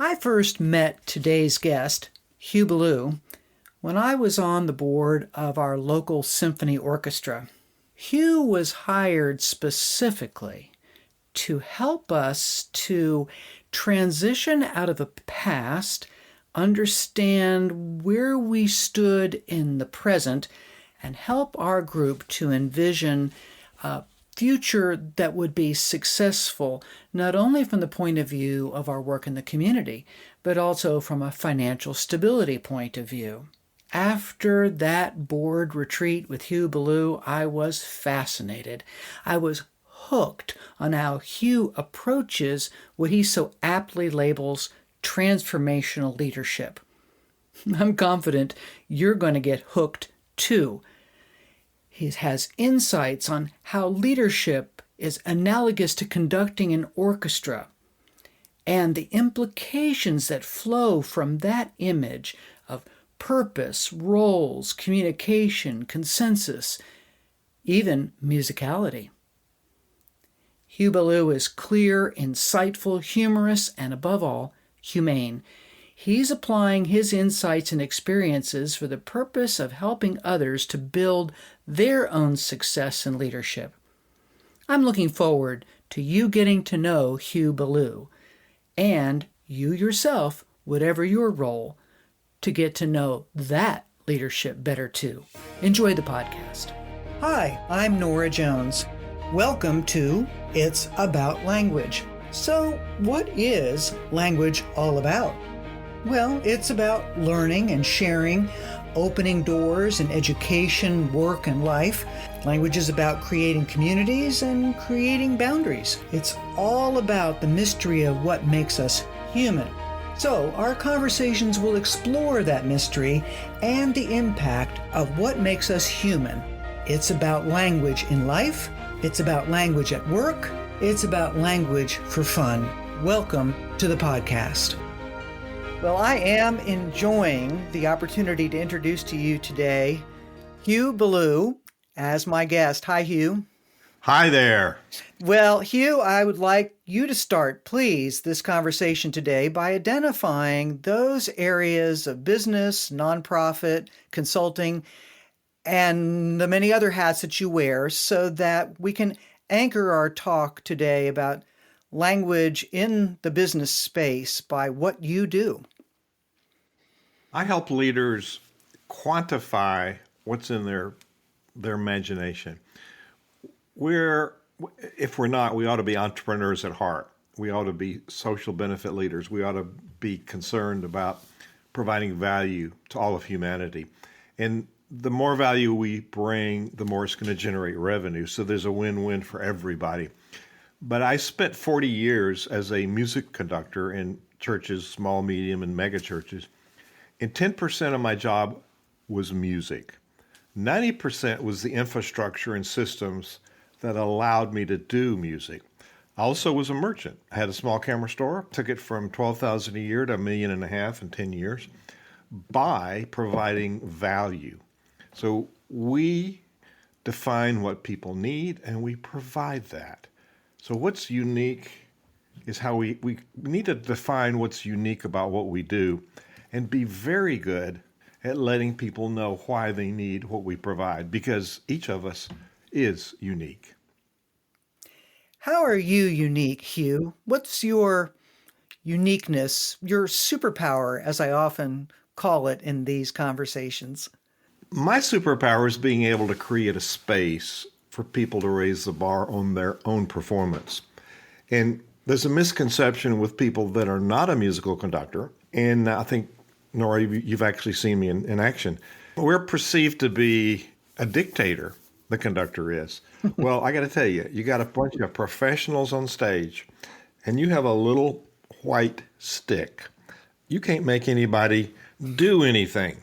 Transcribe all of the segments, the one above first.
I first met today's guest, Hugh Ballou, when I was on the board of our local symphony orchestra. Hugh was hired specifically to help us to transition out of the past, understand where we stood in the present, and help our group to envision a future that would be successful, not only from the point of view of our work in the community, but also from a financial stability point of view. After that board retreat with Hugh Ballou, I was fascinated. I was hooked on how Hugh approaches what he so aptly labels transformational leadership. I'm confident you're going to get hooked too. He has insights on how leadership is analogous to conducting an orchestra and the implications that flow from that image of purpose, roles, communication, consensus, even musicality. Hugh Ballou is clear, insightful, humorous, and above all, humane. He's applying his insights and experiences for the purpose of helping others to build their own success in leadership. I'm looking forward to you getting to know Hugh Ballou, and you yourself, whatever your role, to get to know that leadership better too. Enjoy the podcast. Hi, I'm Norah Jones. Welcome to It's About Language. So, what is language all about? Well, it's about learning and sharing, opening doors in education, work, and life. Language is about creating communities and creating boundaries. It's all about the mystery of what makes us human. So, our conversations will explore that mystery and the impact of what makes us human. It's about language in life. It's about language at work. It's about language for fun. Welcome to the podcast. Well, I am enjoying the opportunity to introduce to you today Hugh Ballou as my guest. Hi, Hugh. Hi there. Well, Hugh, I would like you to start, please, this conversation today by identifying those areas of business, nonprofit, consulting, and the many other hats that you wear so that we can anchor our talk today about language in the business space by what you do. I help leaders quantify what's in their imagination. If we're not, we ought to be entrepreneurs at heart. We ought to be social benefit leaders. We ought to be concerned about providing value to all of humanity. And the more value we bring, the more it's going to generate revenue. So there's a win-win for everybody. But I spent 40 years as a music conductor in churches, small, medium, and mega churches. And 10% of my job was music. 90% was the infrastructure and systems that allowed me to do music. I also was a merchant. I had a small camera store, took it from $12,000 a year to $1.5 million in 10 years by providing value. So we define what people need and we provide that. So what's unique is how we need to define what's unique about what we do and be very good at letting people know why they need what we provide, because each of us is unique. How are you unique, Hugh? What's your uniqueness, your superpower, as I often call it in these conversations? My superpower is being able to create a space for people to raise the bar on their own performance. And there's a misconception with people that are not a musical conductor, and I think, Norah, you've actually seen me in action. We're perceived to be a dictator, the conductor is. Well, I got to tell you, you got a bunch of professionals on stage, and you have a little white stick. You can't make anybody do anything.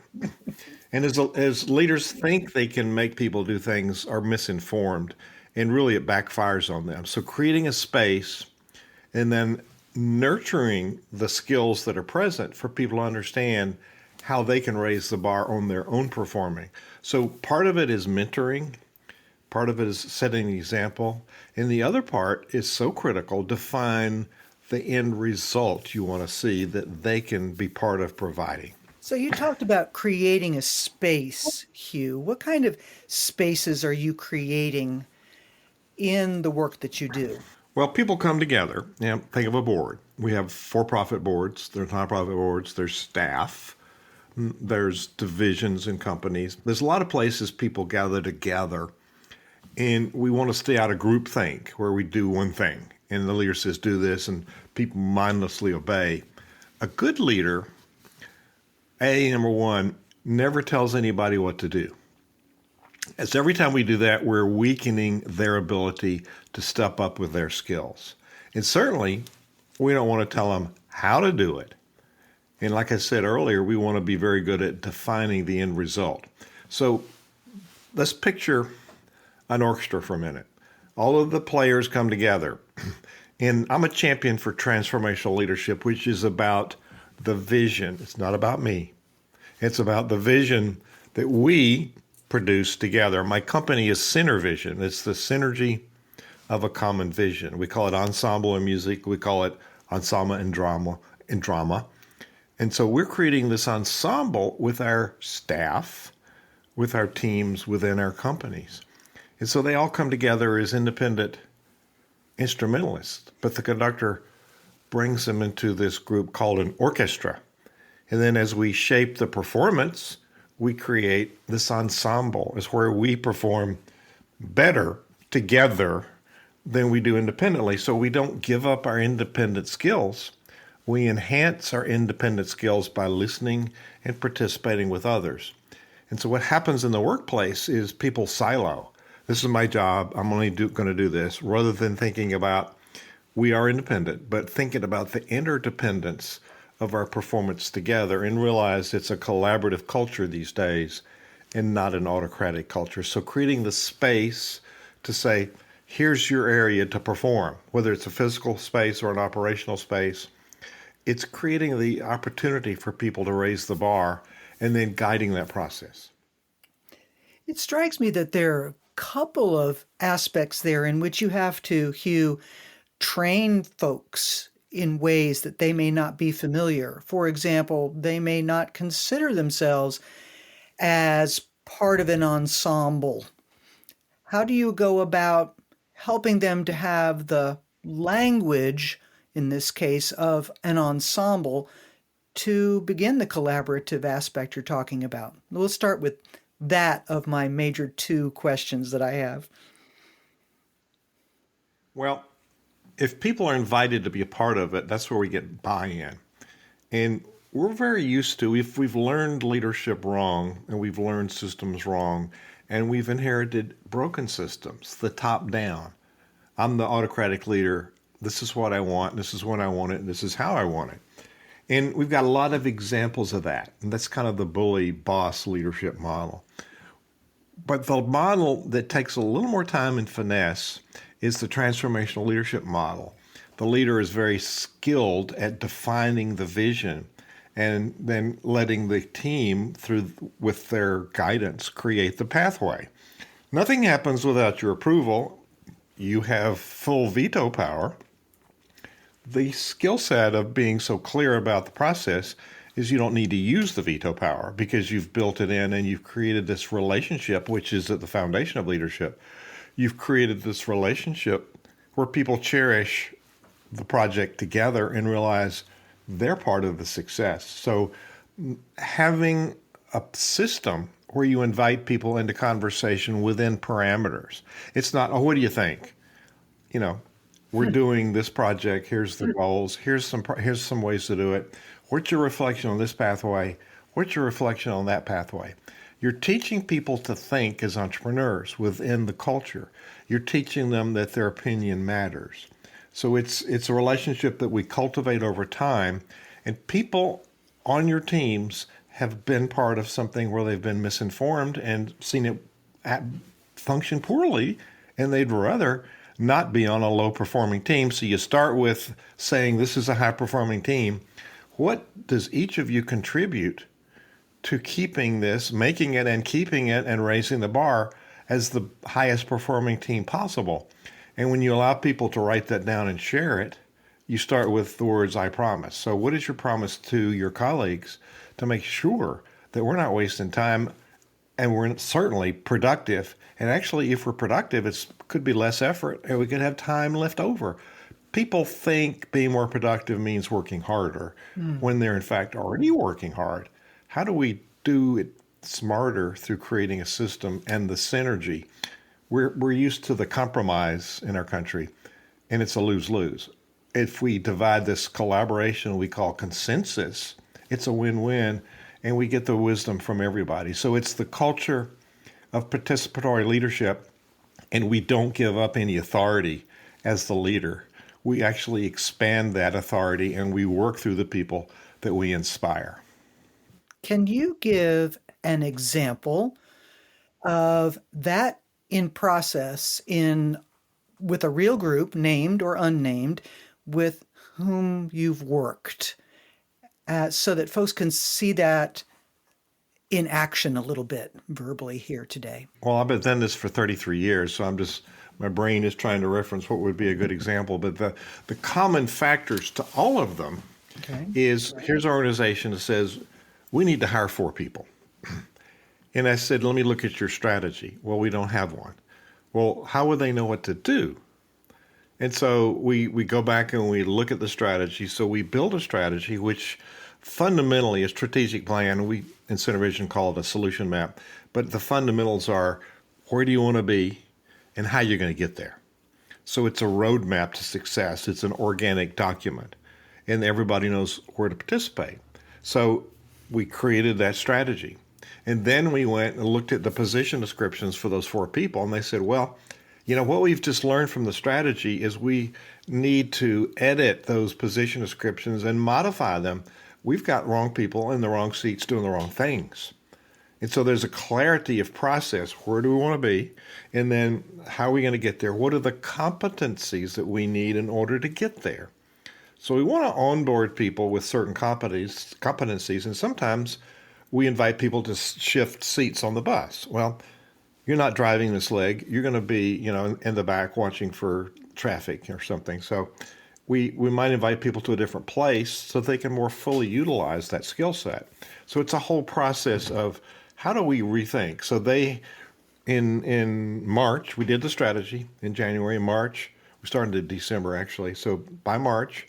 And as leaders think they can make people do things are misinformed, and really it backfires on them. So creating a space and then nurturing the skills that are present for people to understand how they can raise the bar on their own performing. So part of it is mentoring, part of it is setting the example, and the other part is so critical, define the end result you want to see that they can be part of providing. So you talked about creating a space, Hugh. What kind of spaces are you creating in the work that you do? Well, people come together. Think of a board. We have for-profit boards, there's nonprofit boards, there's staff, there's divisions in companies. There's a lot of places people gather together, and we want to stay out of groupthink where we do one thing, and the leader says do this, and people mindlessly obey. A good leader, number one, never tells anybody what to do. As every time we do that, we're weakening their ability to step up with their skills. And certainly, we don't want to tell them how to do it. And like I said earlier, we want to be very good at defining the end result. So let's picture an orchestra for a minute. All of the players come together. And I'm a champion for transformational leadership, which is about the vision. It's not about me. It's about the vision that we produce together. My company is SynerVision. It's the synergy of a common vision. We call it ensemble in music. We call it ensemble in drama. And so we're creating this ensemble with our staff, with our teams within our companies. And so they all come together as independent instrumentalists, but the conductor brings them into this group called an orchestra. And then as we shape the performance, we create this ensemble. It's where we perform better together than we do independently. So we don't give up our independent skills. We enhance our independent skills by listening and participating with others. And so what happens in the workplace is people silo. This is my job. I'm only going to do this, rather than thinking about we are independent, but thinking about the interdependence of our performance together, and realize it's a collaborative culture these days and not an autocratic culture. So creating the space to say, here's your area to perform, whether it's a physical space or an operational space. It's creating the opportunity for people to raise the bar and then guiding that process. It strikes me that there are a couple of aspects there in which you have to, Hugh, train folks in ways that they may not be familiar. For example, they may not consider themselves as part of an ensemble. How do you go about helping them to have the language, in this case, of an ensemble to begin the collaborative aspect you're talking about? We'll start with that of my major two questions that I have. Well, if people are invited to be a part of it, that's where we get buy-in. And we're very used to, if we've learned leadership wrong and we've learned systems wrong and we've inherited broken systems, the top down. I'm the autocratic leader. This is what I want. This is when I want it. And this is how I want it. And we've got a lot of examples of that. And that's kind of the bully boss leadership model. But the model that takes a little more time and finesse is the transformational leadership model. The leader is very skilled at defining the vision and then letting the team, through with their guidance, create the pathway. Nothing happens without your approval. You have full veto power. The skill set of being so clear about the process is you don't need to use the veto power because you've built it in and you've created this relationship, which is at the foundation of leadership. You've created this relationship where people cherish the project together and realize they're part of the success. So having a system where you invite people into conversation within parameters. It's not, oh, what do you think? We're doing this project. Here's the goals. Here's some ways to do it. What's your reflection on this pathway? What's your reflection on that pathway? You're teaching people to think as entrepreneurs within the culture. You're teaching them that their opinion matters. So it's a relationship that we cultivate over time, and people on your teams have been part of something where they've been misinformed and seen it function poorly, and they'd rather not be on a low-performing team. So you start with saying, this is a high-performing team. What does each of you contribute to keeping this, making it and keeping it and raising the bar as the highest performing team possible? And when you allow people to write that down and share it, you start with the words, I promise. So what is your promise to your colleagues to make sure that we're not wasting time and we're certainly productive? And actually, if we're productive, it could be less effort and we could have time left over. People think being more productive means working harder when they're in fact already working hard. How do we do it smarter through creating a system and the synergy? We're used to the compromise in our country, and it's a lose-lose. If we divide this collaboration we call consensus, it's a win-win, and we get the wisdom from everybody. So it's the culture of participatory leadership, and we don't give up any authority as the leader. We actually expand that authority, and we work through the people that we inspire. Can you give an example of that in process in with a real group, named or unnamed, with whom you've worked, so that folks can see that in action a little bit verbally here today? Well, I've been doing this for 33 years, so my brain is trying to reference what would be a good example. But the common factors to all of them is here's an organization that says, we need to hire 4 people. And I said, let me look at your strategy. Well, we don't have one. Well, how would they know what to do? And so we go back and we look at the strategy. So we build a strategy, which fundamentally a strategic plan. We in SynerVision call it a solution map. But the fundamentals are where do you want to be and how you're going to get there. So it's a roadmap to success. It's an organic document. And everybody knows where to participate. So we created that strategy. And then we went and looked at the position descriptions for those 4 people. And they said, well, what we've just learned from the strategy is we need to edit those position descriptions and modify them. We've got wrong people in the wrong seats doing the wrong things. And so there's a clarity of process. Where do we want to be? And then how are we going to get there? What are the competencies that we need in order to get there? So we want to onboard people with certain competencies. And sometimes we invite people to shift seats on the bus. Well, you're not driving this leg. You're going to be, in the back watching for traffic or something. So we might invite people to a different place so they can more fully utilize that skill set. So it's a whole process of how do we rethink? So in March, we did the strategy. In January, March, we started in December actually. So by March,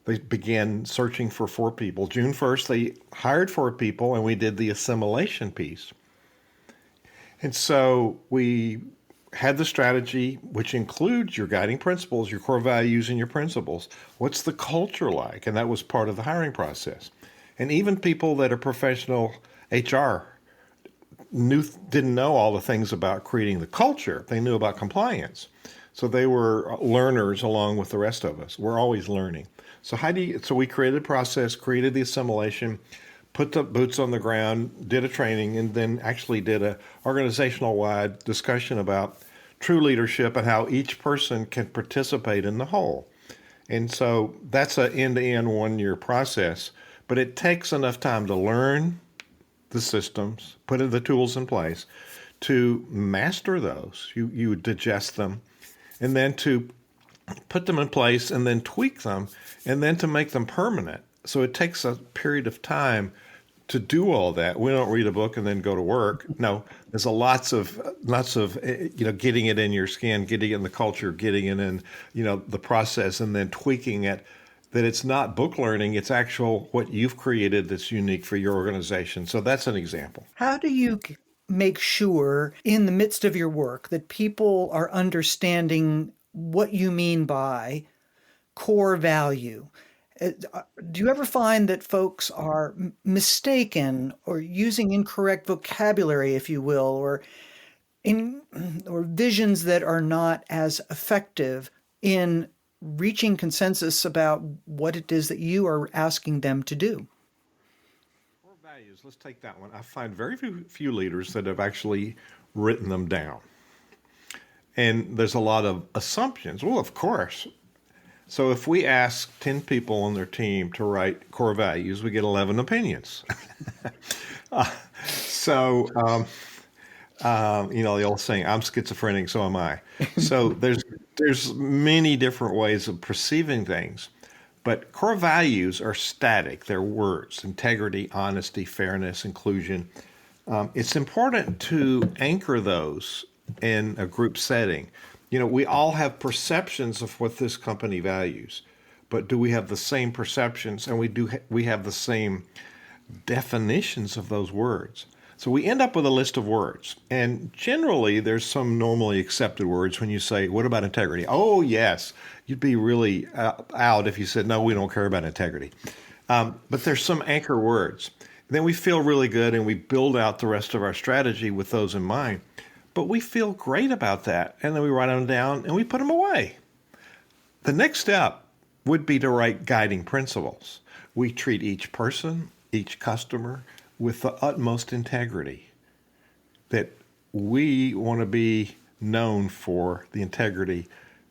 they began searching for 4 people. June 1st, they hired 4 people, and we did the assimilation piece. And so we had the strategy, which includes your guiding principles, your core values, and your principles. What's the culture like? And that was part of the hiring process. And even people that are professional HR didn't know all the things about creating the culture. They knew about compliance. So they were learners along with the rest of us. We're always learning. So we created a process, created the assimilation, put the boots on the ground, did a training, and then actually did a organizational-wide discussion about true leadership and how each person can participate in the whole. And so that's an end-to-end 1-year process, but it takes enough time to learn the systems, put the tools in place, to master those. You digest them, and then to put them in place and then tweak them and then to make them permanent. So it takes a period of time to do all that. We don't read a book and then go to work. No, there's lots of getting it in your skin, getting it in the culture, getting it in the process, and then tweaking it. That it's not book learning; it's actual what you've created that's unique for your organization. So that's an example. How do you make sure in the midst of your work that people are understanding what you mean by core value? Do you ever find that folks are mistaken or using incorrect vocabulary, if you will, or visions that are not as effective in reaching consensus about what it is that you are asking them to do? Core values, let's take that one. I find very few leaders that have actually written them down. And there's a lot of assumptions. Well, of course. So if we ask 10 people on their team to write core values, we get 11 opinions. So the old saying, I'm schizophrenic, so am I. So there's many different ways of perceiving things. But core values are static. They're words: integrity, honesty, fairness, inclusion. It's important to anchor those in a group setting. We all have perceptions of what this company values, but do we have the same perceptions, and we have the same definitions of those words? So we end up with a list of words, and generally there's some normally accepted words. When you say, what about integrity? Oh, yes. You'd be really out if you said, no, we don't care about integrity. But there's some anchor words. Then we feel really good, and we build out the rest of our strategy with those in mind. But we feel great about that, and then we write them down and we put them away. The next step would be to write guiding principles. We treat each person, each customer, with the utmost integrity. That we want to be known for the integrity,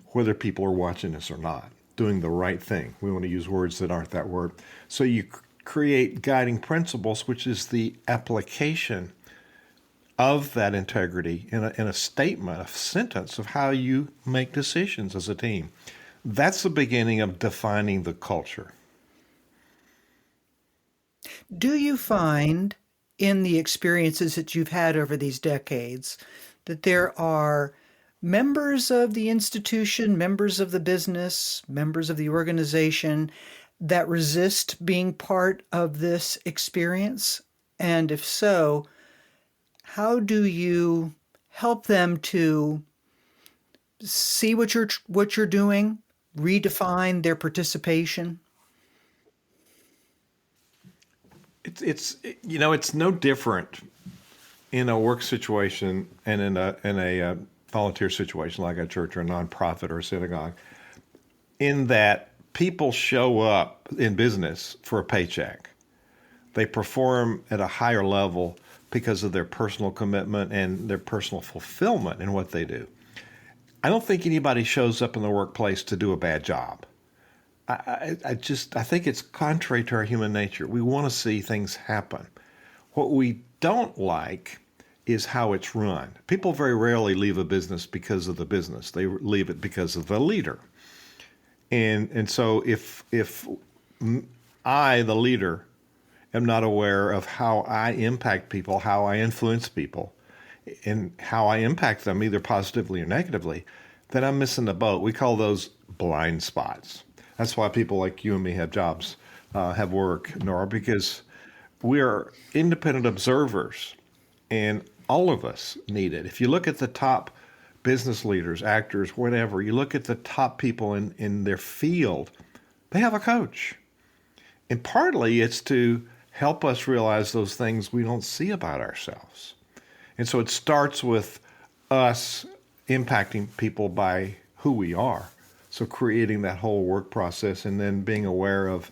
whether people are watching us or not, doing the right thing. We want to use words that aren't that word. So you create guiding principles, which is the application of that integrity in a statement, a sentence of how you make decisions as a team. That's the beginning of defining the culture. Do you find in the experiences that you've had over these decades that there are members of the institution, members of the business, members of the organization that resist being part of this experience? And if so, how do you help them to see what you're doing, redefine their participation? It's no different in a work situation and in a volunteer situation like a church or a nonprofit or a synagogue, in that people show up in business for a paycheck. They perform at a higher level because of their personal commitment and their personal fulfillment in what they do. I don't think anybody shows up in the workplace to do a bad job. I think it's contrary to our human nature. We want to see things happen. What we don't like is how it's run. People very rarely leave a business because of the business. They leave it because of the leader. And so if I, the leader, am not aware of how I impact people, how I influence people, and how I impact them either positively or negatively, then I'm missing the boat. We call those blind spots. That's why people like you and me have jobs, have work, Norah, because we are independent observers, and all of us need it. If you look at the top business leaders, actors, whatever, you look at the top people in their field, they have a coach. And partly it's to help us realize those things we don't see about ourselves. And so it starts with us impacting people by who we are. So creating that whole work process and then being aware of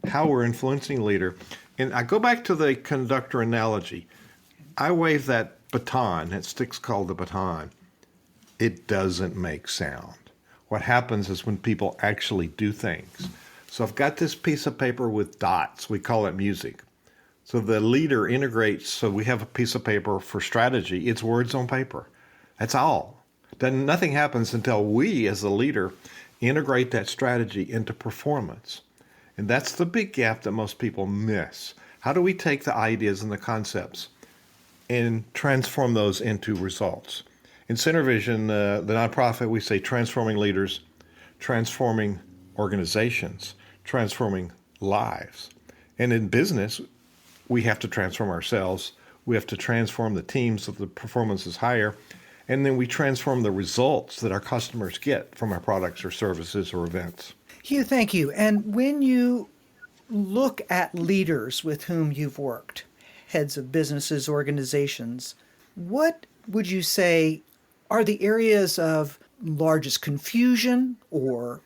how we're influencing leader. And I go back to the conductor analogy. I wave that baton, that stick's called the baton. It doesn't make sound. What happens is when people actually do things. So I've got this piece of paper with dots. We call it music. So the leader integrates, so we have a piece of paper for strategy. It's words on paper. That's all. Then nothing happens until we, as the leader, integrate that strategy into performance. And that's the big gap that most people miss. How do we take the ideas and the concepts and transform those into results? In SynerVision, the nonprofit, we say transforming leaders, transforming organizations, transforming lives. And in business, we have to transform ourselves. We have to transform the teams so the performance is higher. And then we transform the results that our customers get from our products or services or events. Hugh, thank you. And when you look at leaders with whom you've worked, heads of businesses, organizations, what would you say are the areas of largest confusion or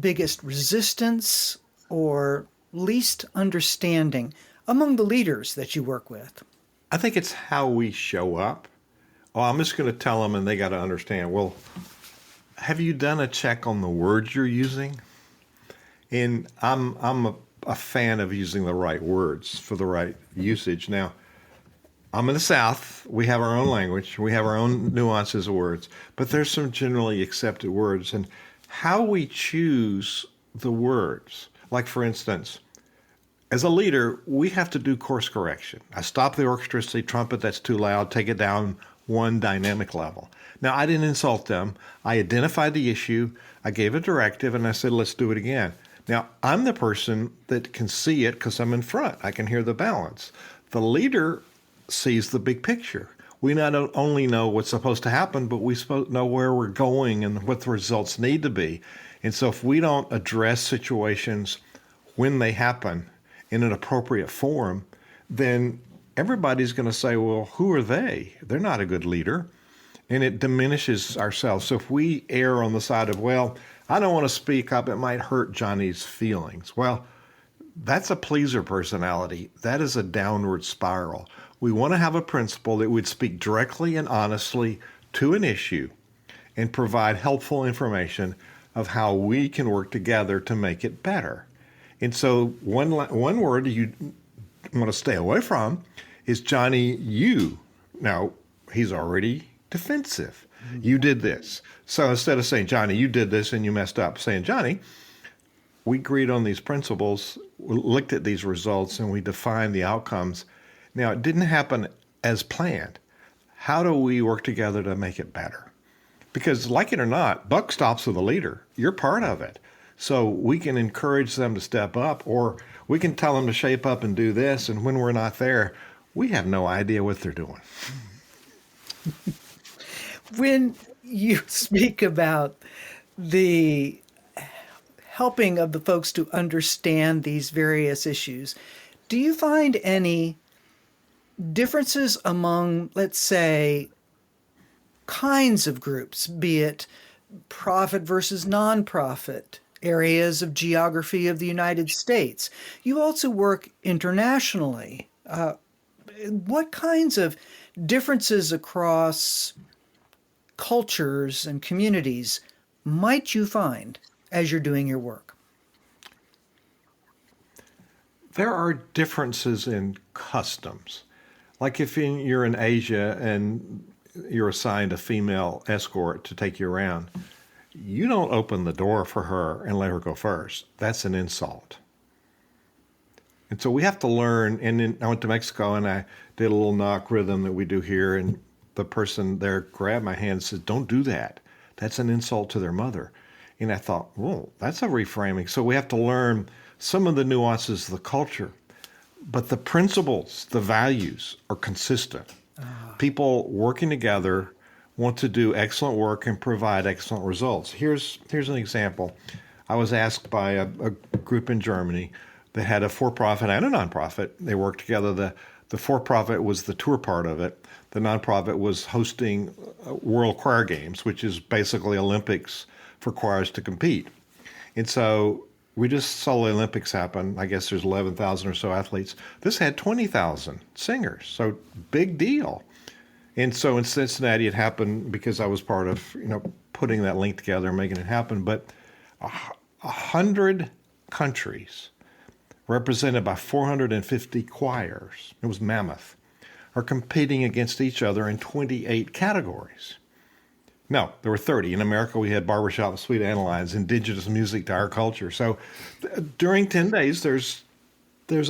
biggest resistance or least understanding among the leaders that you work with? I think it's how we show up. Oh, I'm just going to tell them and they got to understand. Well, have you done a check on the words you're using? And I'm a fan of using the right words for the right usage. Now, I'm in the South. We have our own language. We have our own nuances of words. But there's some generally accepted words. And how we choose the words Like, for instance, as a leader, we have to do course correction. I stop the orchestra, say, trumpet, that's too loud, take it down one dynamic level. Now, I didn't insult them. I identified the issue, I gave a directive, and I said, let's do it again. Now, I'm the person that can see it because I'm in front. I can hear the balance. The leader sees the big picture. We not only know what's supposed to happen, but we know where we're going and what the results need to be. And so if we don't address situations when they happen in an appropriate form, then everybody's going to say, well, who are they? They're not a good leader. And it diminishes ourselves. So if we err on the side of, well, I don't want to speak up, it might hurt Johnny's feelings. Well, that's a pleaser personality. That is a downward spiral. We want to have a principle that would speak directly and honestly to an issue and provide helpful information of how we can work together to make it better. And so one word you want to stay away from is Johnny, you. Now, he's already defensive. You did this. So instead of saying, Johnny, you did this and you messed up, saying, Johnny, we agreed on these principles, we looked at these results, and we defined the outcomes. Now, it didn't happen as planned. How do we work together to make it better? Because like it or not, buck stops with the leader. You're part of it. So we can encourage them to step up, or we can tell them to shape up and do this. And when we're not there, we have no idea what they're doing. When you speak about the helping of the folks to understand these various issues, do you find any differences among, let's say, kinds of groups, be it profit versus nonprofit, areas of geography of the United States? You also work internationally. What kinds of differences across cultures and communities might you find as you're doing your work? There are differences in customs. Like if you're in Asia and you're assigned a female escort to take you around, you don't open the door for her and let her go first. That's an insult. And so we have to learn. And then I went to Mexico and I did a little knock rhythm that we do here. And the person there grabbed my hand and said, don't do that. That's an insult to their mother. And I thought, well, that's a reframing. So we have to learn some of the nuances of the culture. But the principles, the values are consistent. People working together want to do excellent work and provide excellent results. Here's an example. I was asked by a group in Germany that had a for-profit and a nonprofit. They worked together. The for-profit was the tour part of it. The nonprofit was hosting World Choir Games, which is basically Olympics for choirs to compete. And so we just saw the Olympics happen. I guess there's 11,000 or so athletes. This had 20,000 singers, so big deal. And so in Cincinnati, it happened because I was part of, putting that link together and making it happen. But 100 countries represented by 450 choirs, it was mammoth, are competing against each other in 28 categories. No, there were 30. In America, we had barbershop, sweet Annalines, indigenous music to our culture. So during 10 days, there's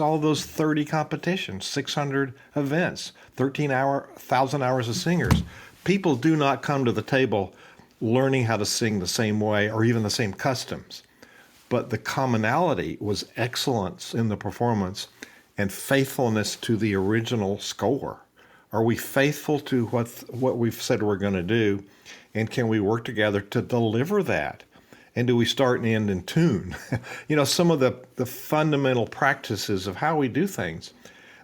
all those 30 competitions, 600 events, 13,000 hours of singers. People do not come to the table learning how to sing the same way or even the same customs. But the commonality was excellence in the performance and faithfulness to the original score. Are we faithful to what we've said we're going to do? And can we work together to deliver that? And do we start and end in tune? Some of the fundamental practices of how we do things.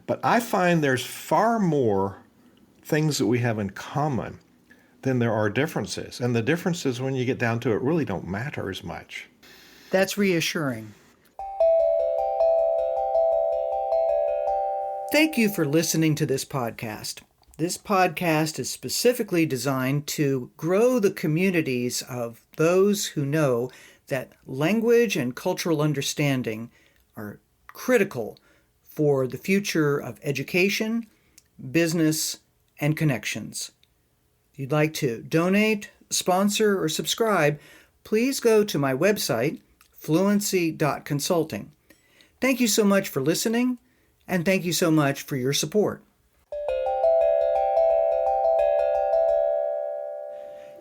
But I find there's far more things that we have in common than there are differences. And the differences, when you get down to it, really don't matter as much. That's reassuring. Thank you for listening to this podcast. This podcast is specifically designed to grow the communities of those who know that language and cultural understanding are critical for the future of education, business, and connections. If you'd like to donate, sponsor, or subscribe, please go to my website, fluency.consulting. Thank you so much for listening, and thank you so much for your support.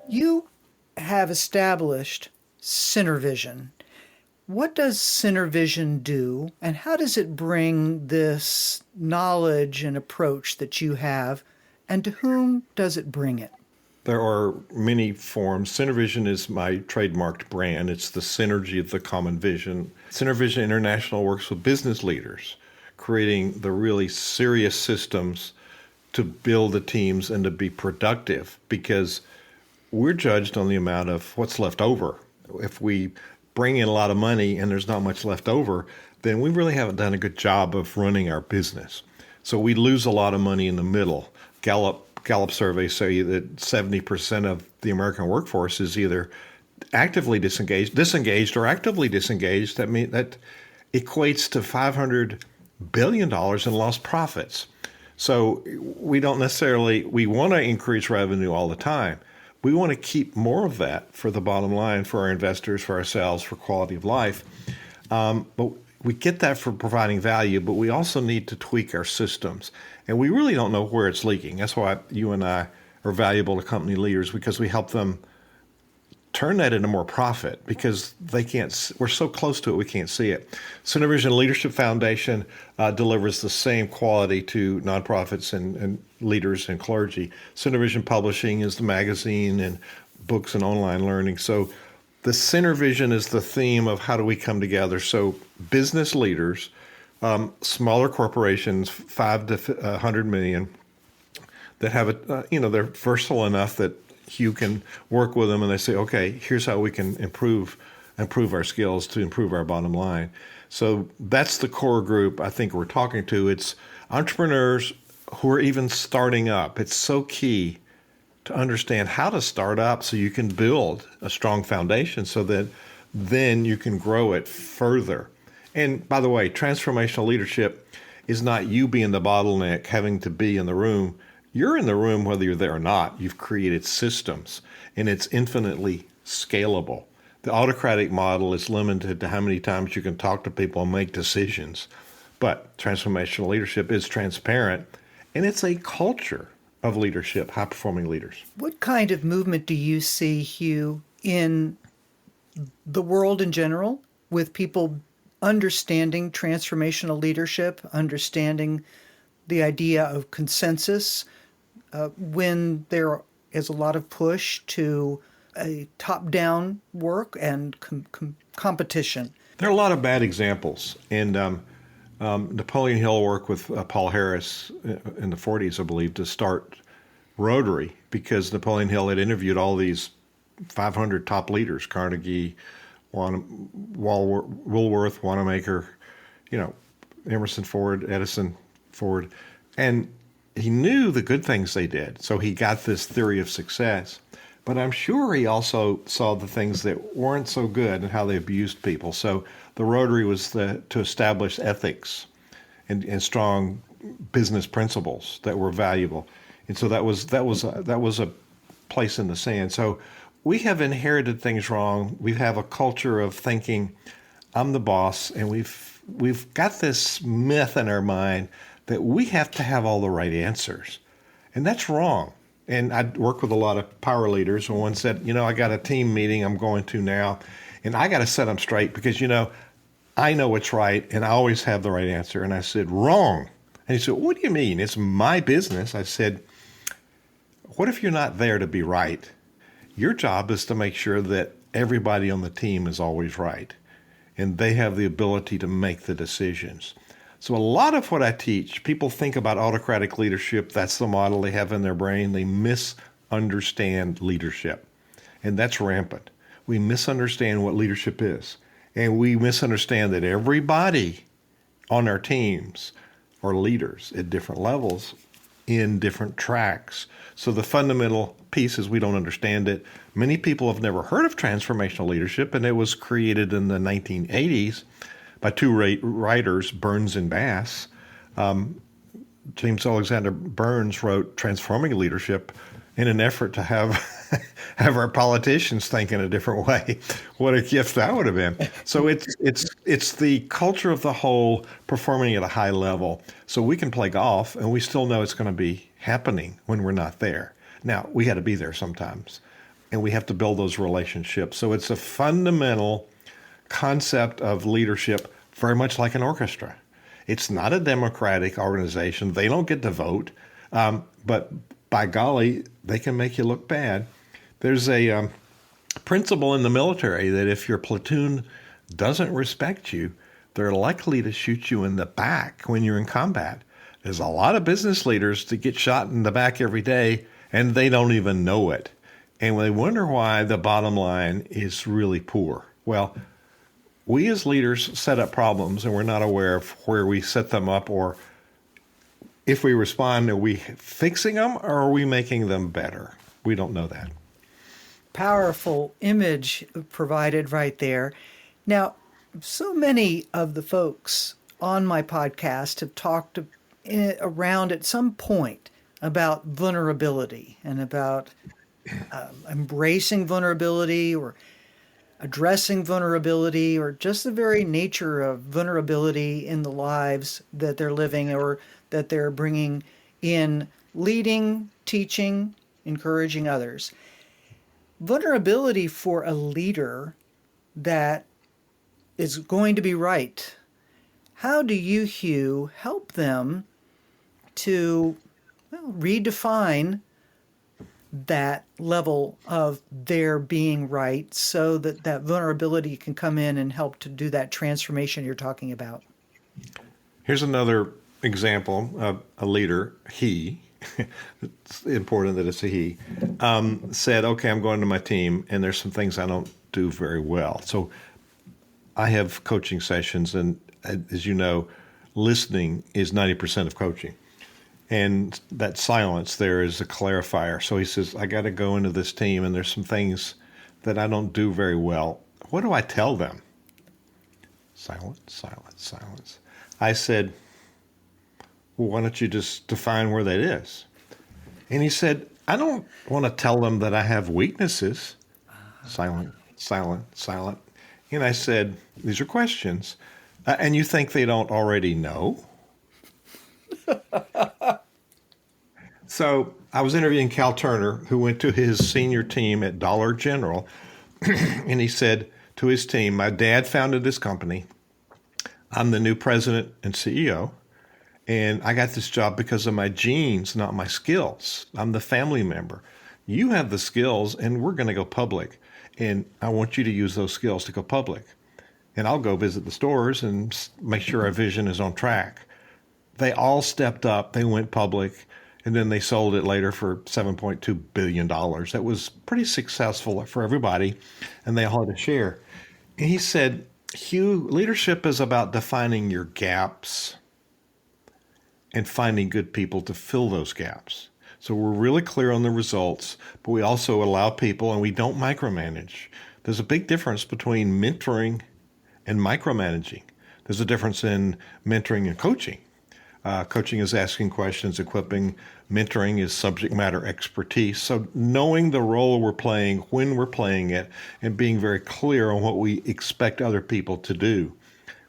You have established SynerVision. What does SynerVision do, and how does it bring this knowledge and approach that you have, and to whom does it bring it? There are many forms. SynerVision is my trademarked brand. It's the synergy of the common vision. SynerVision International works with business leaders, creating the really serious systems to build the teams and to be productive, because we're judged on the amount of what's left over. If we bring in a lot of money and there's not much left over, then we really haven't done a good job of running our business. So we lose a lot of money in the middle. Gallup surveys say that 70% of the American workforce is either actively disengaged or actively disengaged. That equates to $500 billion in lost profits. So we don't necessarily, we want to increase revenue all the time. We want to keep more of that for the bottom line, for our investors, for ourselves, for quality of life. But we get that for providing value, but we also need to tweak our systems. And we really don't know where it's leaking. That's why you and I are valuable to company leaders, because we help them turn that into more profit, because they can't. We're so close to it, we can't see it. SynerVision Leadership Foundation delivers the same quality to nonprofits and leaders and clergy. SynerVision Publishing is the magazine and books and online learning. So the SynerVision is the theme of how do we come together. So business leaders, smaller corporations, 5 to 100 million, that have they're versatile enough that Hugh can work with them, and they say, okay, here's how we can improve our skills to improve our bottom line. So that's the core group I think we're talking to. It's entrepreneurs who are even starting up. It's so key to understand how to start up so you can build a strong foundation so that then you can grow it further. And by the way, transformational leadership is not you being the bottleneck, having to be in the room. You're in the room whether you're there or not. You've created systems, and it's infinitely scalable. The autocratic model is limited to how many times you can talk to people and make decisions. But transformational leadership is transparent, and it's a culture of leadership, high-performing leaders. What kind of movement do you see, Hugh, in the world in general, with people understanding transformational leadership, understanding the idea of consensus, when there is a lot of push to a top-down work and competition? There are a lot of bad examples. And Napoleon Hill worked with Paul Harris in the 40s, I believe, to start Rotary, because Napoleon Hill had interviewed all these 500 top leaders, Carnegie, Woolworth, Wanamaker, Emerson, Ford, Edison, Ford, and he knew the good things they did. So he got this theory of success. But I'm sure he also saw the things that weren't so good and how they abused people. So the Rotary was to establish ethics and strong business principles that were valuable. And so that was a place in the sand. So we have inherited things wrong. We have a culture of thinking, I'm the boss, and we've got this myth in our mind that we have to have all the right answers. And that's wrong. And I work with a lot of power leaders, and one said, I got a team meeting I'm going to now, and I got to set them straight because, I know what's right, and I always have the right answer. And I said, wrong. And he said, what do you mean? It's my business. I said, what if you're not there to be right? Your job is to make sure that everybody on the team is always right, and they have the ability to make the decisions. So a lot of what I teach, people think about autocratic leadership. That's the model they have in their brain. They misunderstand leadership, and that's rampant. We misunderstand what leadership is, and we misunderstand that everybody on our teams are leaders at different levels in different tracks. So the fundamental piece is we don't understand it. Many people have never heard of transformational leadership, and it was created in the 1980s by two writers, Burns and Bass. James Alexander Burns wrote Transforming Leadership in an effort to have have our politicians think in a different way. What a gift that would have been. So it's the culture of the whole performing at a high level. So we can play golf and we still know it's going to be happening when we're not there. Now, we had to be there sometimes, and we have to build those relationships. So it's a fundamental concept of leadership, very much like an orchestra. It's not a democratic organization. They don't get to vote, but by golly, they can make you look bad. There's a principle in the military that if your platoon doesn't respect you, they're likely to shoot you in the back when you're in combat. There's a lot of business leaders that get shot in the back every day, and they don't even know it. And they wonder why the bottom line is really poor. Well, we as leaders set up problems, and we're not aware of where we set them up, or if we respond, are we fixing them or are we making them better? We don't know that. Powerful image provided right there. Now, so many of the folks on my podcast have talked around at some point about vulnerability and about embracing vulnerability or addressing vulnerability or just the very nature of vulnerability in the lives that they're living or that they're bringing in, leading, teaching, encouraging others. Vulnerability for a leader that is going to be right. How do you, Hugh, help them to redefine that level of their being right so that that vulnerability can come in and help to do that transformation you're talking about? Here's another example of a leader, he, it's important that it's a he, said, okay, I'm going to my team and there's some things I don't do very well. So I have coaching sessions, and as you know, listening is 90% of coaching. And that silence there is a clarifier. So he says, I got to go into this team and there's some things that I don't do very well. What do I tell them? Silence, silence, silence. I said, well, why don't you just define where that is? And he said, I don't want to tell them that I have weaknesses. Silent, silent, silent. And I said, these are questions. And you think they don't already know? So I was interviewing Cal Turner, who went to his senior team at Dollar General. And he said to his team, my dad founded this company. I'm the new president and CEO. And I got this job because of my genes, not my skills. I'm the family member. You have the skills, and we're going to go public. And I want you to use those skills to go public. And I'll go visit the stores and make sure our vision is on track. They all stepped up. They went public. And then they sold it later for $7.2 billion. That was pretty successful for everybody. And they all had a share. And he said, Hugh, leadership is about defining your gaps and finding good people to fill those gaps. So we're really clear on the results, but we also allow people, and we don't micromanage. There's a big difference between mentoring and micromanaging. There's a difference in mentoring and coaching. Coaching is asking questions, equipping. Mentoring is subject matter expertise. So knowing the role we're playing, when we're playing it, and being very clear on what we expect other people to do,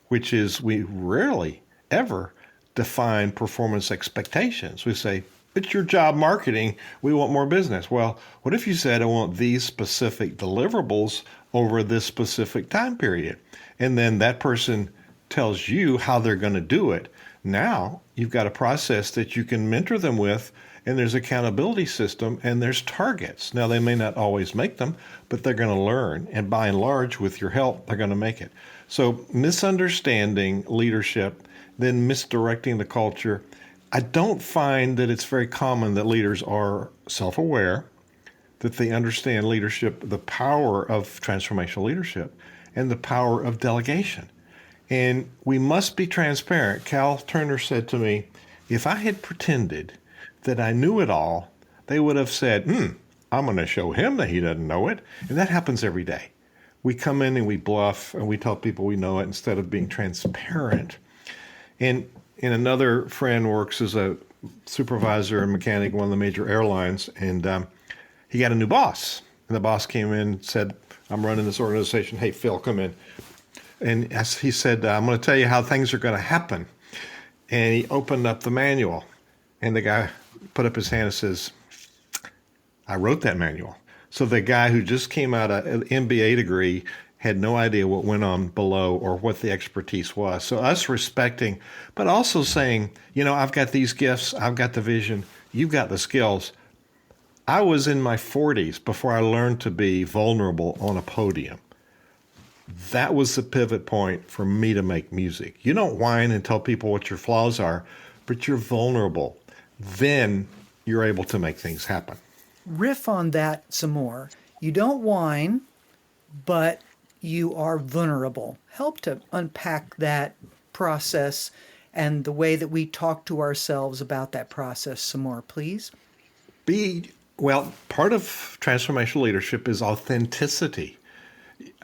which is we rarely ever define performance expectations. We say, it's your job marketing. We want more business. Well, what if you said, I want these specific deliverables over this specific time period? And then that person tells you how they're going to do it. Now you've got a process that you can mentor them with, and there's accountability system, and there's targets. Now, they may not always make them, but they're going to learn. And by and large, with your help, they're going to make it. So misunderstanding leadership, then misdirecting the culture. I don't find that it's very common that leaders are self-aware, that they understand leadership, the power of transformational leadership, and the power of delegation. And we must be transparent. Cal Turner said to me, if I had pretended that I knew it all, they would have said, I'm going to show him that he doesn't know it. And that happens every day. We come in and we bluff and we tell people we know it instead of being transparent. And another friend works as a supervisor and mechanic, one of the major airlines. And he got a new boss. And the boss came in and said, I'm running this organization. Hey, Phil, come in. And as he said, I'm going to tell you how things are going to happen. And he opened up the manual. And the guy put up his hand and says, I wrote that manual. So the guy who just came out of an MBA degree had no idea what went on below or what the expertise was. So us respecting, but also saying, I've got these gifts, I've got the vision, you've got the skills. I was in my 40s before I learned to be vulnerable on a podium. That was the pivot point for me to make music. You don't whine and tell people what your flaws are, but you're vulnerable. Then you're able to make things happen. Riff on that some more. You don't whine, but you are vulnerable. Help to unpack that process and the way that we talk to ourselves about that process some more, please. Part of transformational leadership is authenticity.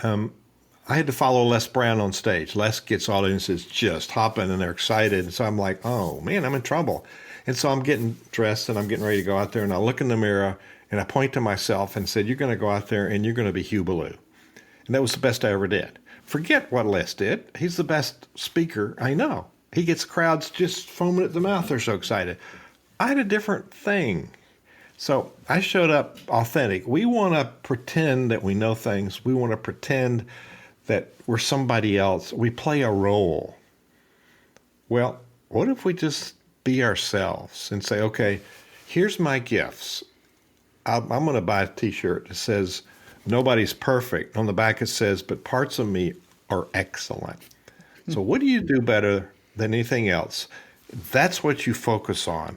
I had to follow Les Brown on stage. Les gets audiences just hopping and they're excited. And so I'm like, oh man, I'm in trouble. And so I'm getting dressed and I'm getting ready to go out there and I look in the mirror and I point to myself and said, you're going to go out there and you're going to be Hugh Ballou. And that was the best I ever did. Forget what Les did. He's the best speaker I know. He gets crowds just foaming at the mouth. They're so excited. I had a different thing. So I showed up authentic. We want to pretend that we know things. We want to pretend that we're somebody else. We play a role. Well, what if we just be ourselves and say, okay, here's my gifts. I'm going to buy a t-shirt that says, nobody's perfect. On the back it says, but parts of me are excellent. So what do you do better than anything else? That's what you focus on.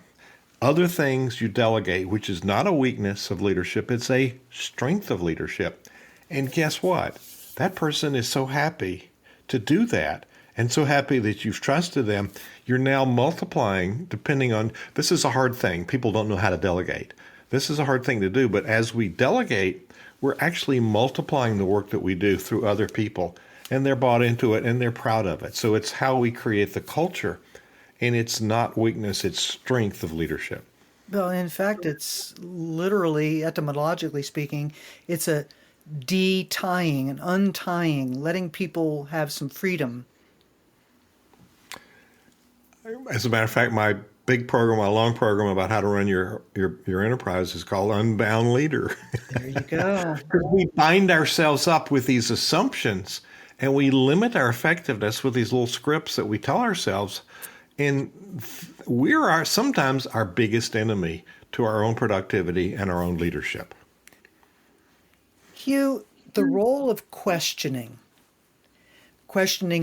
Other things you delegate, which is not a weakness of leadership. It's a strength of leadership. And guess what? That person is so happy to do that and so happy that you've trusted them. You're now multiplying depending on, this is a hard thing. People don't know how to delegate. This is a hard thing to do. But as we delegate, we're actually multiplying the work that we do through other people. And they're bought into it and they're proud of it. So it's how we create the culture. And it's not weakness, it's strength of leadership. Well, in fact, it's literally, etymologically speaking, it's a de-tying, an untying, letting people have some freedom. As a matter of fact, my big program, my long program about how to run your enterprise is called Unbound Leader. There you go. Because we bind ourselves up with these assumptions and we limit our effectiveness with these little scripts that we tell ourselves. And we're sometimes our biggest enemy to our own productivity and our own leadership. Hugh, the role of questioning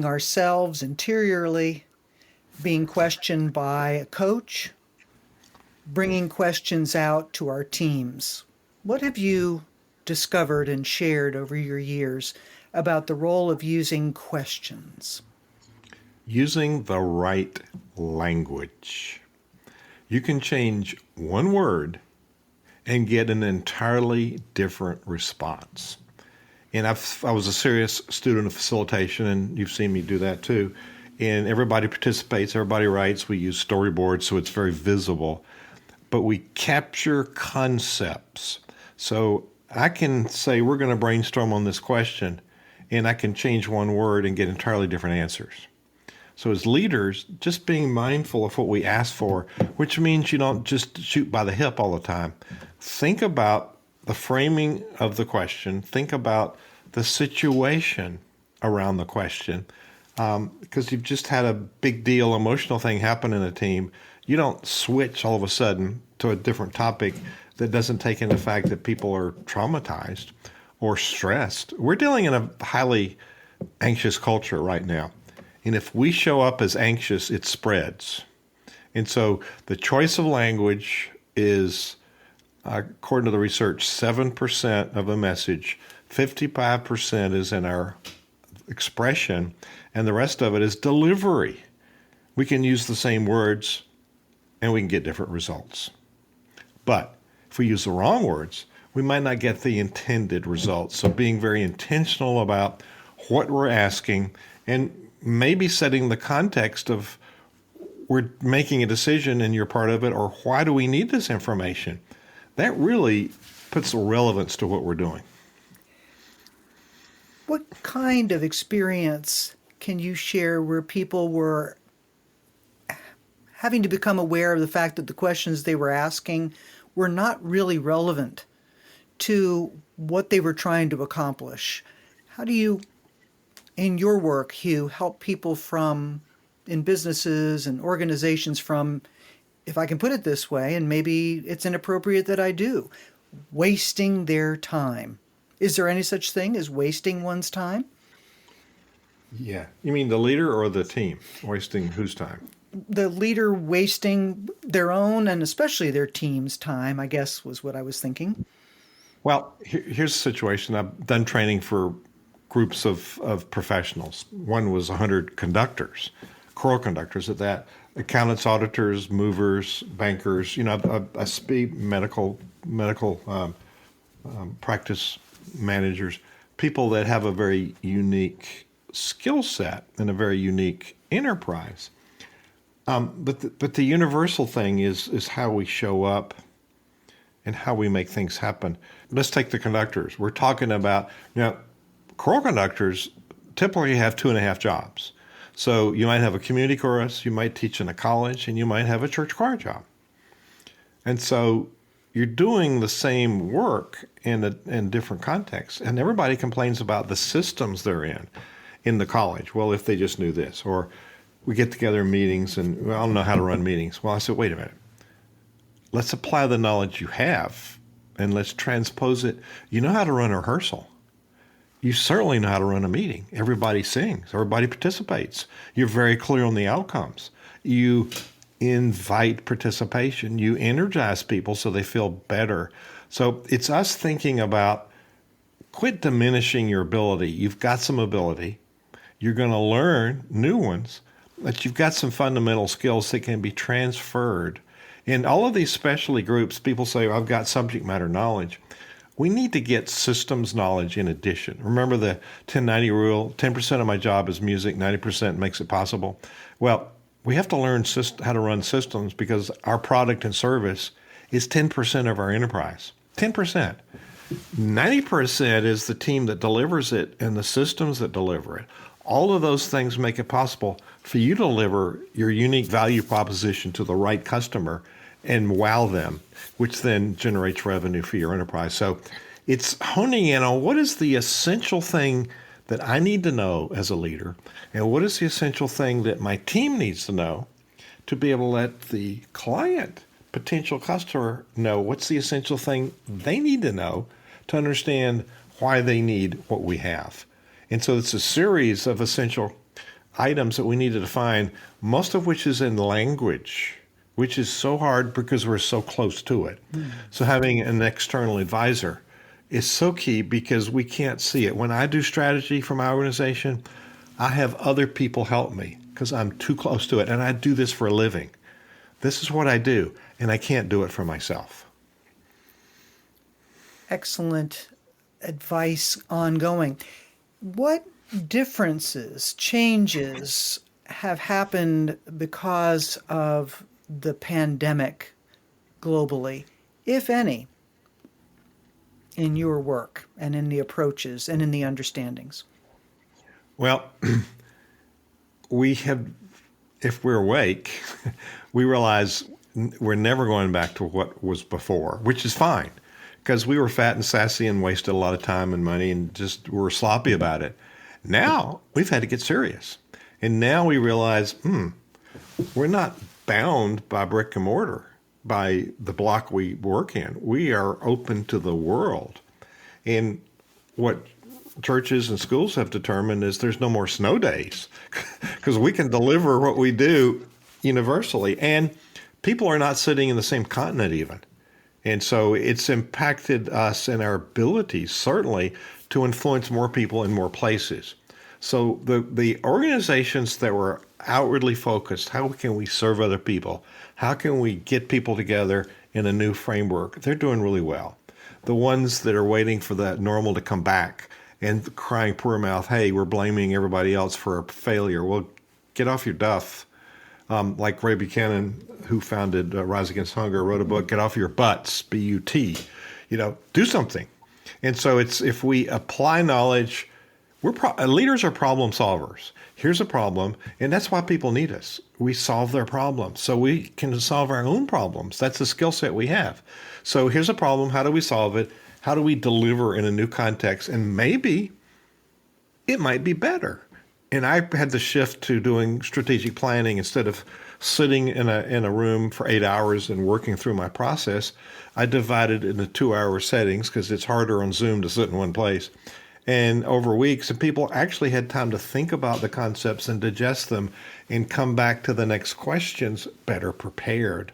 ourselves interiorly, being questioned by a coach, bringing questions out to our teams. What have you discovered and shared over your years about the role of using questions? Using the right language. You can change one word and get an entirely different response. And I was a serious student of facilitation, and you've seen me do that too. And everybody participates, everybody writes. We use storyboards, so it's very visible. But we capture concepts. So I can say, we're going to brainstorm on this question, and I can change one word and get entirely different answers. So as leaders, just being mindful of what we ask for, which means you don't just shoot by the hip all the time. Think about the framing of the question. Think about the situation around the question. Because you've just had a big deal, emotional thing happen in a team. You don't switch all of a sudden to a different topic that doesn't take into the fact that people are traumatized or stressed. We're dealing in a highly anxious culture right now. And if we show up as anxious, it spreads. And so the choice of language is, according to the research, 7% of a message, 55% is in our expression, and the rest of it is delivery. We can use the same words, and we can get different results. But if we use the wrong words, we might not get the intended results. So being very intentional about what we're asking and maybe setting the context of we're making a decision and you're part of it, or why do we need this information? That really puts relevance to what we're doing. What kind of experience can you share where people were having to become aware of the fact that the questions they were asking were not really relevant to what they were trying to accomplish? How do you, in your work, Hugh, help people in businesses and organizations from, if I can put it this way, and maybe it's inappropriate that I do, wasting their time? Is there any such thing as wasting one's time? Yeah. You mean the leader or the team? Wasting whose time? The leader wasting their own and especially their team's time, I guess was what I was thinking. Well, here's the situation. I've done training for groups of professionals. One was 100 conductors, choral conductors at that, accountants, auditors, movers, bankers, I speak medical practice managers, people that have a very unique skill set and a very unique enterprise. But the universal thing is how we show up and how we make things happen. Let's take the conductors. We're talking about, choral conductors typically have 2.5 jobs. So you might have a community chorus, you might teach in a college, and you might have a church choir job. And so you're doing the same work in different contexts. And everybody complains about the systems they're in the college. Well, if they just knew this, or we get together in meetings and I don't know how to run meetings. Well, I said, wait a minute. Let's apply the knowledge you have and let's transpose it. You know how to run a rehearsal. You certainly know how to run a meeting. Everybody sings. Everybody participates. You're very clear on the outcomes. You invite participation. You energize people so they feel better. So it's us thinking about quit diminishing your ability. You've got some ability. You're going to learn new ones, but you've got some fundamental skills that can be transferred. In all of these specialty groups, people say, I've got subject matter knowledge. We need to get systems knowledge in addition. Remember the 10-90 rule, 10% of my job is music, 90% makes it possible. Well, we have to learn how to run systems because our product and service is 10% of our enterprise. 10%. 90% is the team that delivers it and the systems that deliver it. All of those things make it possible for you to deliver your unique value proposition to the right customer and wow them, which then generates revenue for your enterprise. So it's honing in on what is the essential thing that I need to know as a leader, and what is the essential thing that my team needs to know to be able to let the client, potential customer, know what's the essential thing they need to know to understand why they need what we have. And so it's a series of essential items that we need to define, most of which is in language, which is so hard because we're so close to it. So having an external advisor is so key because we can't see it. When I do strategy for my organization, I have other people help me because I'm too close to it. And I do this for a living. This is what I do, and I can't do it for myself. Excellent advice ongoing. What differences, changes have happened because of the pandemic globally, if any, in your work and in the approaches and in the understandings? Well, if we're awake, we realize we're never going back to what was before, which is fine because we were fat and sassy and wasted a lot of time and money and just were sloppy about it. Now we've had to get serious. And now we realize, we're not bound by brick and mortar, by the block we work in. We are open to the world. And what churches and schools have determined is there's no more snow days because we can deliver what we do universally. And people are not sitting in the same continent even. And so it's impacted us and our abilities, certainly, to influence more people in more places. So the organizations that were outwardly focused, how can we serve other people? How can we get people together in a new framework? They're doing really well. The ones that are waiting for that normal to come back and crying poor mouth, hey, we're blaming everybody else for a failure. Well, get off your duff. Like Ray Buchanan, who founded Rise Against Hunger, wrote a book, Get Off Your Butts, B-U-T. do something. And so it's if we apply knowledge, leaders are problem solvers. Here's a problem, and that's why people need us. We solve their problems, so we can solve our own problems. That's the skill set we have. So here's a problem. How do we solve it? How do we deliver in a new context? And maybe it might be better. And I had to shift to doing strategic planning instead of sitting in a room for 8 hours and working through my process. I divided it into 2-hour settings because it's harder on Zoom to sit in one place. And over weeks, and people actually had time to think about the concepts and digest them and come back to the next questions better prepared.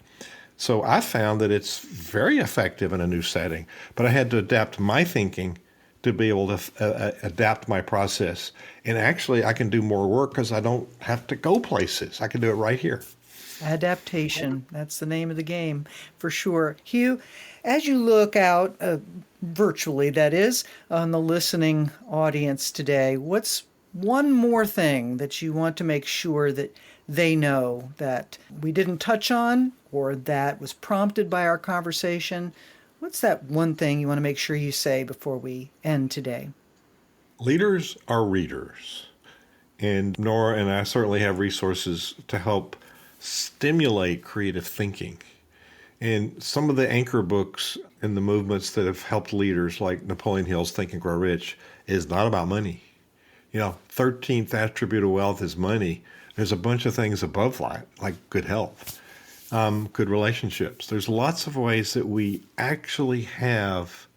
So I found that it's very effective in a new setting, but I had to adapt my thinking to be able to adapt my process. And actually, I can do more work because I don't have to go places. I can do it right here. Adaptation, that's the name of the game, for sure. Hugh, as you look out, virtually that is, on the listening audience today, what's one more thing that you want to make sure that they know that we didn't touch on or that was prompted by our conversation? What's that one thing you want to make sure you say before we end today? Leaders are readers. And Norah and I certainly have resources to help stimulate creative thinking. And some of the anchor books and the movements that have helped leaders, like Napoleon Hill's Think and Grow Rich, is not about money. 13th attribute of wealth is money. There's a bunch of things above that, like good health, good relationships. There's lots of ways that we actually have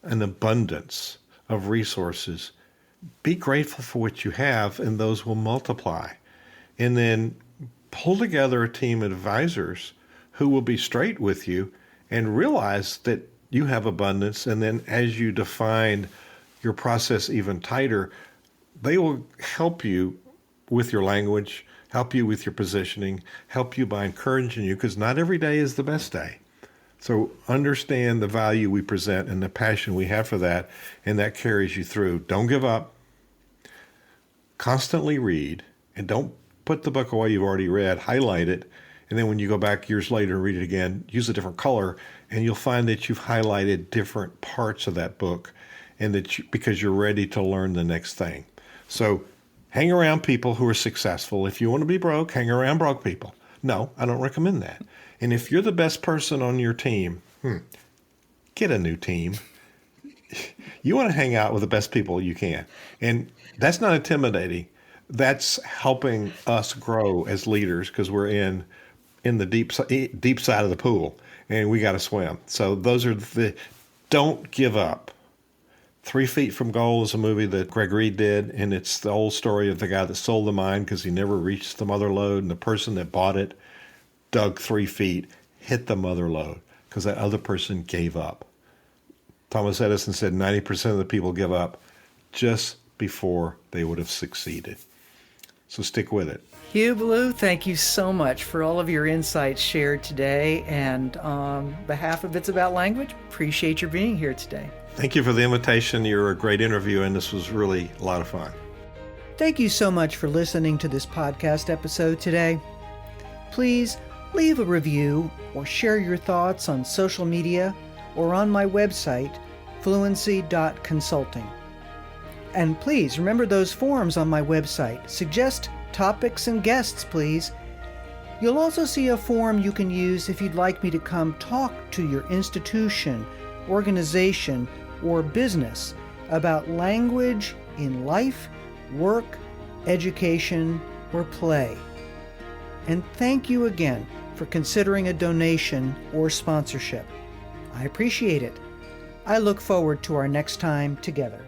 an abundance of resources. Be grateful for what you have, and those will multiply. And then pull together a team of advisors who will be straight with you and realize that you have abundance. And then as you define your process even tighter, they will help you with your language, help you with your positioning, help you by encouraging you, because not every day is the best day. So understand the value we present and the passion we have for that, and that carries you through. Don't give up. Constantly read, and don't put the book away you've already read. Highlight it, and then when you go back years later and read it again, use a different color, and you'll find that you've highlighted different parts of that book, and because you're ready to learn the next thing. So hang around people who are successful. If you want to be broke, hang around broke people. No, I don't recommend that. And if you're the best person on your team, get a new team. You want to hang out with the best people you can. And that's not intimidating. That's helping us grow as leaders, because we're in the deep side of the pool and we got to swim. So those are don't give up. 3 Feet from Goal is a movie that Greg Reed did, and it's the old story of the guy that sold the mine because he never reached the mother lode, and the person that bought it dug 3 feet, hit the mother lode because that other person gave up. Thomas Edison said 90% of the people give up just before they would have succeeded. So stick with it. Hugh Ballou, thank you so much for all of your insights shared today. And on behalf of It's About Language, appreciate your being here today. Thank you for the invitation. You're a great interview, and this was really a lot of fun. Thank you so much for listening to this podcast episode today. Please leave a review or share your thoughts on social media or on my website, fluency.consulting. And please remember those forms on my website. Suggest topics and guests, please. You'll also see a form you can use if you'd like me to come talk to your institution, organization, or business about language in life, work, education, or play. And thank you again for considering a donation or sponsorship. I appreciate it. I look forward to our next time together.